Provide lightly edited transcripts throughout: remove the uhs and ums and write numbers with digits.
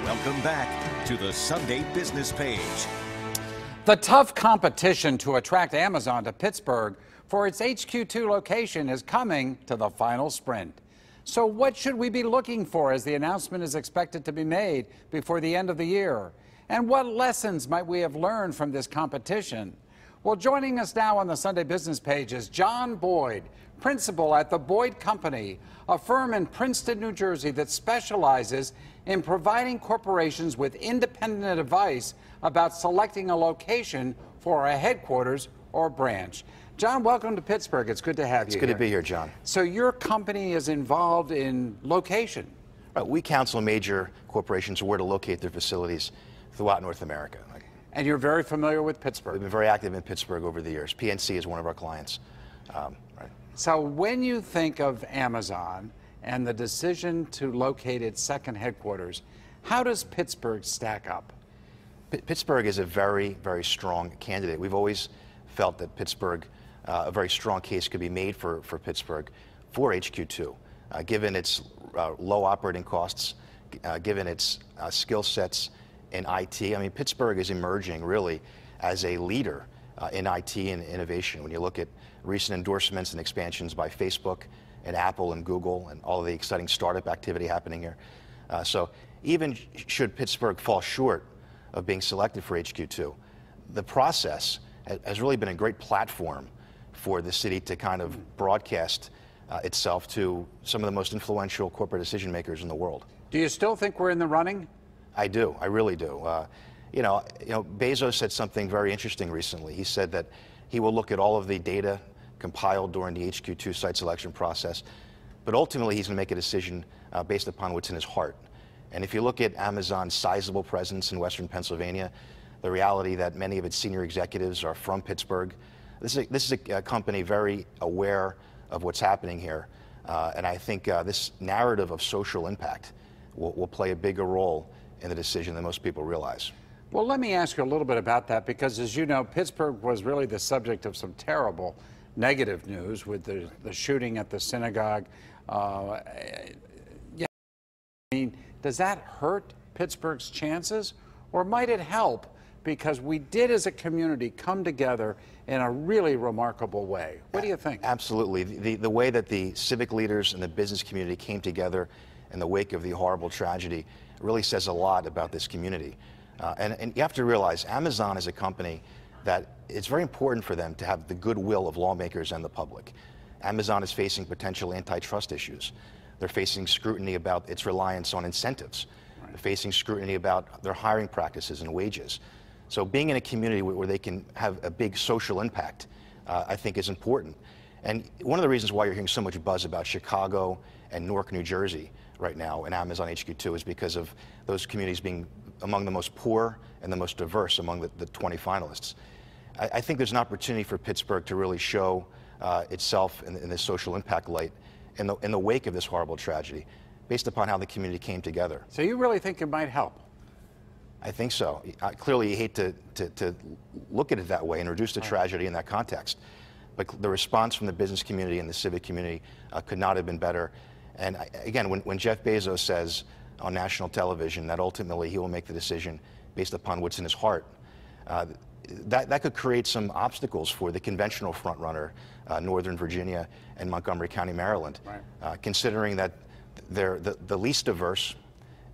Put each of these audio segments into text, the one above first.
Welcome back to the Sunday Business Page. The tough competition to attract Amazon to Pittsburgh for its HQ2 location is coming to the final sprint. So what should we be looking for as the announcement is expected to be made before the end of the year? And what lessons might we have learned from this competition? Well, joining us now on the Sunday Business Page is John Boyd, principal at the Boyd Company, a firm in Princeton, New Jersey that specializes in providing corporations with independent advice about selecting a location for a headquarters or branch. John, welcome to Pittsburgh. It's good to have you here. It's good to be here, John. So your company is involved in location. Right, we counsel major corporations where to locate their facilities throughout North America. And you're very familiar with Pittsburgh. We've been very active in Pittsburgh over the years. PNC is one of our clients. Right. So when you think of Amazon and the decision to locate its second headquarters, how does Pittsburgh stack up? Pittsburgh is a very, very strong candidate. We've always felt that Pittsburgh, a very strong case could be made for Pittsburgh for HQ2, given its low operating costs, given its skill sets in IT. I mean, Pittsburgh is emerging really as a leader in IT and innovation. When you look at recent endorsements and expansions by Facebook and Apple and Google and all of the exciting startup activity happening here. So even should Pittsburgh fall short of being selected for HQ2, the process has really been a great platform for the city to kind of broadcast itself to some of the most influential corporate decision makers in the world. Do you still think we're in the running? I do. I really do. You know, Bezos said something very interesting recently. He said that he will look at all of the data compiled during the HQ2 site selection process, but ultimately he's going to make a decision based upon what's in his heart. And if you look at Amazon's sizable presence in Western Pennsylvania, the reality that many of its senior executives are from Pittsburgh, this is a company very aware of what's happening here. And I think this narrative of social impact will play a bigger role in the decision than most people realize. Well, let me ask you a little bit about that, because as you know, Pittsburgh was really the subject of some terrible negative news with the shooting at the synagogue. Yeah, I mean, does that hurt Pittsburgh's chances, or might it help because we did as a community come together in a really remarkable way? What do you think? Absolutely. The way that the civic leaders and the business community came together in the wake of the horrible tragedy really says a lot about this community. And you have to realize Amazon is a company that it's very important for them to have the goodwill of lawmakers and the public. Amazon is facing potential antitrust issues. They're facing scrutiny about its reliance on incentives. Right. They're facing scrutiny about their hiring practices and wages. So being in a community where they can have a big social impact, I think is important. And one of the reasons why you're hearing so much buzz about Chicago and Newark, New Jersey right now in Amazon HQ2 is because of those communities being among the most poor and the most diverse among the 20 finalists. I think there's an opportunity for Pittsburgh to really show itself in this social impact light in the wake of this horrible tragedy, based upon how the community came together. So you really think it might help? I think so. Clearly, you hate to look at it that way and reduce the tragedy in that context. But the response from the business community and the civic community could not have been better. And again, when Jeff Bezos says on national television that ultimately he will make the decision based upon what's in his heart, that could create some obstacles for the conventional frontrunner, Northern Virginia and Montgomery County, Maryland, right. Considering that they're the least diverse,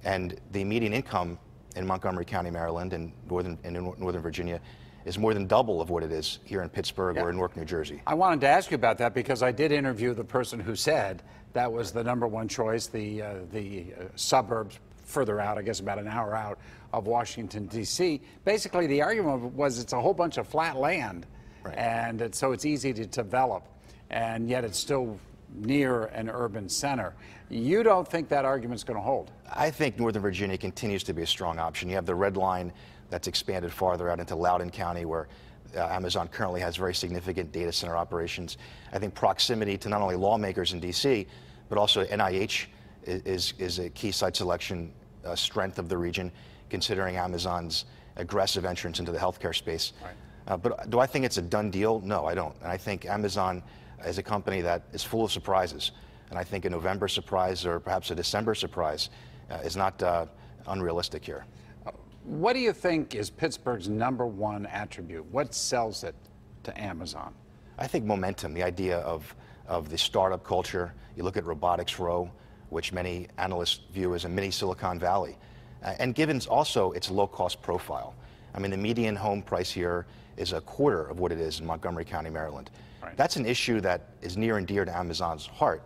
and the median income in Montgomery County, Maryland and Northern Virginia is more than double of what it is here in Pittsburgh or in Newark, New Jersey. I wanted to ask you about that because I did interview the person who said that was the #1 choice, the suburbs further out, I guess about an hour out of Washington, D.C. Basically, the argument was it's a whole bunch of flat land, right. And so it's easy to develop, and yet it's still near an urban center. You don't think that argument's going to hold? I think Northern Virginia continues to be a strong option. You have the Red Line that's expanded farther out into Loudoun County, where Amazon currently has very significant data center operations. I think proximity to not only lawmakers in D.C., but also NIH is a key site selection strength of the region, considering Amazon's aggressive entrance into the healthcare space. Right. But do I think it's a done deal? No, I don't. And I think Amazon is a company that is full of surprises. And I think a November surprise or perhaps a December surprise is not unrealistic here. What do you think is Pittsburgh's #1 attribute? What sells it to Amazon? I think momentum, the idea of the startup culture. You look at Robotics Row, which many analysts view as a mini Silicon Valley. And given also its low-cost profile. I mean, the median home price here is a quarter of what it is in Montgomery County, Maryland. Right. That's an issue that is near and dear to Amazon's heart,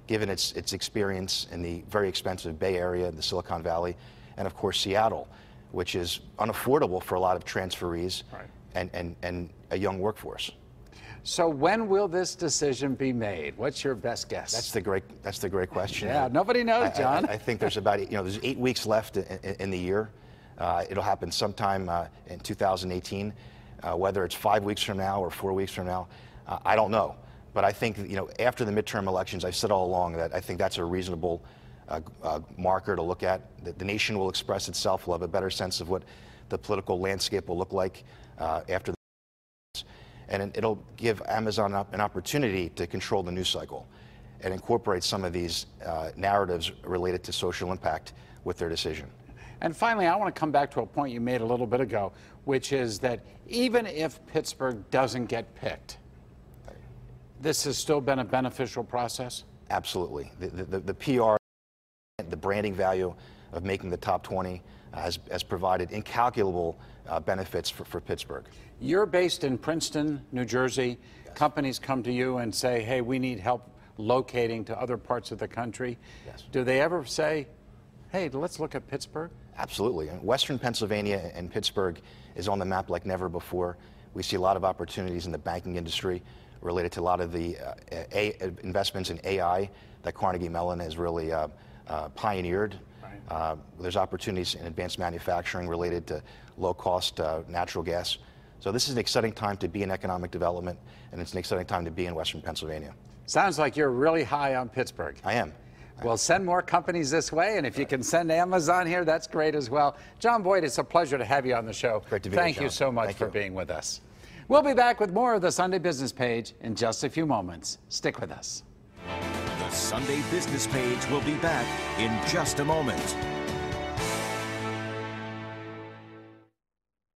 given its experience in the very expensive Bay Area, the Silicon Valley, and of course Seattle, which is unaffordable for a lot of transferees and a young workforce. So when will this decision be made? What's your best guess? That's the great question. Yeah, nobody knows, John. I think there's about, there's 8 weeks left in the year. It'll happen sometime in 2018. Whether it's 5 weeks from now or 4 weeks from now, I don't know. But I think, after the midterm elections, I've said all along that I think that's a reasonable marker to look at. The nation will express itself. We'll have a better sense of what the political landscape will look like after the and it'll give Amazon an opportunity to control the news cycle and incorporate some of these narratives related to social impact with their decision. And finally, I want to come back to a point you made a little bit ago, which is that even if Pittsburgh doesn't get picked, this has still been a beneficial process? Absolutely. The PR, the branding value of making the top 20 has provided incalculable benefits for Pittsburgh. You're based in Princeton, New Jersey. Yes. Companies come to you and say, hey, we need help locating to other parts of the country. Yes. Do they ever say, hey, let's look at Pittsburgh? Absolutely. Western Pennsylvania and Pittsburgh is on the map like never before. We see a lot of opportunities in the banking industry related to a lot of the investments in AI that Carnegie Mellon has really pioneered. Right. There's opportunities in advanced manufacturing related to low-cost natural gas. So this is an exciting time to be in economic development, and it's an exciting time to be in Western Pennsylvania. Sounds like you're really high on Pittsburgh. I am. Well, send more companies this way, and if you can send Amazon here, that's great as well. John Boyd, it's a pleasure to have you on the show. Great to be here, Thank John. you so much Thank for you. being with us. We'll be back with more of the Sunday Business Page in just a few moments. Stick with us. The Sunday Business Page will be back in just a moment.